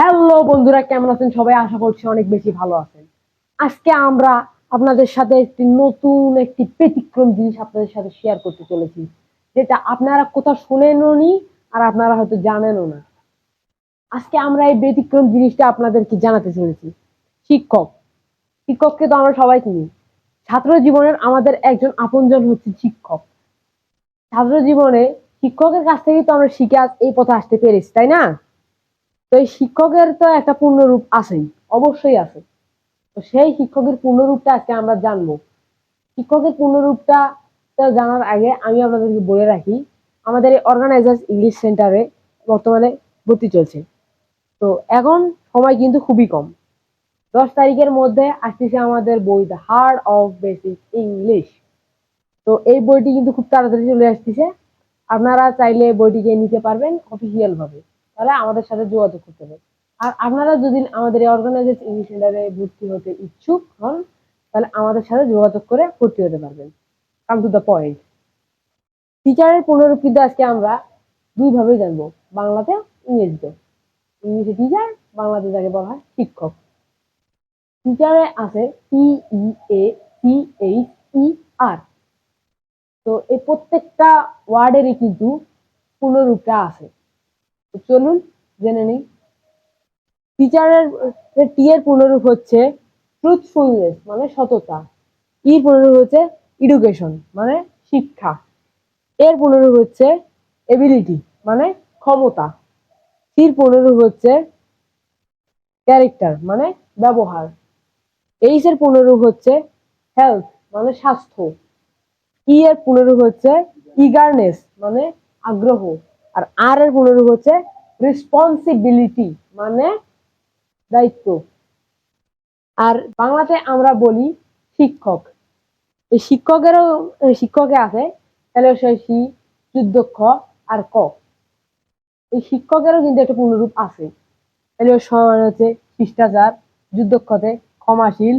Hello বন্ধুরা, কেমন আছেন সবাই? আশা করছি অনেক বেশি ভালো আছেন। আজকে আমরা আপনাদের সাথে একটি ব্যতিক্রম জিনিস আপনাদের সাথে শেয়ার করতে চলেছি, যেটা আপনারা কোথাও শুনেনও নি, আর আপনারা হয়তো জানেনও না। আজকে আমরা এই ব্যতিক্রম জিনিসটা আপনাদেরকে জানাতে চলেছি। শিক্ষক। শিক্ষককে তো আমরা সবাই চিনি। ছাত্র জীবনের আমাদের একজন আপনজন হচ্ছে শিক্ষক। ছাত্র জীবনে শিক্ষকের কাছ থেকেই তো আমরা শিখে এই পথে আসতে পেরেছি, তাই না? তো এই শিক্ষকের তো একটা পূর্ণরূপ আছেই, অবশ্যই আছে। তো সেই শিক্ষকের পূর্ণরূপটা আজকে আমরা জানবো। শিক্ষকের পূর্ণরূপটা জানার আগে আমি আপনাদেরকে বলে রাখি, আমাদের এই অর্গানাইজার্স ইংলিশ সেন্টারে বর্তমানে ভর্তি চলছে। তো এখন সময় কিন্তু খুবই কম। 10 তারিখের মধ্যে আসতেছে আমাদের বই, the heart of basic English. তো এই বইটি কিন্তু খুব তাড়াতাড়ি চলে আসতেছে। আপনারা চাইলে বইটিকে নিতে পারবেন অফিসিয়াল ভাবে, তাহলে আমাদের সাথে যোগাযোগ করতে হবে। আর আপনারা যদি আমাদের এই অর্গানাইজেশন ইংলিশ সেন্টারে ভর্তি হতে ইচ্ছুক হন, তাহলে আমাদের সাথে যোগাযোগ করে ভর্তি হতে পারবেন। Come to the point. টিচারের পুনরূপ কিন্তু আজকে আমরা দুই ভাবে জানবো, বাংলাতে, ইংরেজিতে। ইংলিশে টিচার, বাংলাতে যাকে বলা হয় শিক্ষক। টিচারে আছে TEACHER। তো এই প্রত্যেকটা ওয়ার্ডেরই কিন্তু পূর্ণরূপটা আছে। তো চলুন জেনে নিই। টিচারের টি এর পূর্ণরূপ হচ্ছে ট্রুথফুলনেস, মানে সততা। ই পূর্ণরূপ হচ্ছে এডুকেশন, মানে শিক্ষা। এর পূর্ণরূপ হচ্ছে এবিলিটি, মানে ক্ষমতা। সির পূর্ণরূপ হচ্ছে ক্যারেক্টার, মানে ব্যবহার। এইচ এর পূর্ণরূপ হচ্ছে হেলথ, মানে স্বাস্থ্য। ই এর পূর্ণরূপ হচ্ছে ইগারনেস, মানে আগ্রহ। আর আর এর পূর্ণরূপ হচ্ছে রেসপন্সিবিলিটি, মানে দায়িত্ব। আর বাংলাতে আমরা বলি শিক্ষক। এই শিক্ষকে আছে শি, যুদ্ধক্ষ আর ক। এই শিক্ষকেরও কিন্তু একটা পূর্ণরূপ আছে। সমান হচ্ছে শিষ্টাচার, যুদ্ধক্ষতে ক্ষমাশীল,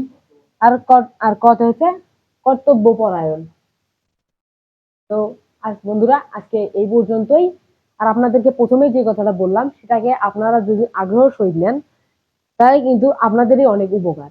আর কতে হচ্ছে কর্তব্য পরায়ণ। তো বন্ধুরা, আজকে এই পর্যন্তই। আর আপনাদেরকে প্রথমে যে কথাটা বললাম, সেটাকে আপনারা যদি আগ্রহ সহিত নেন, তাই কিন্তু আপনাদেরই অনেক উপকার।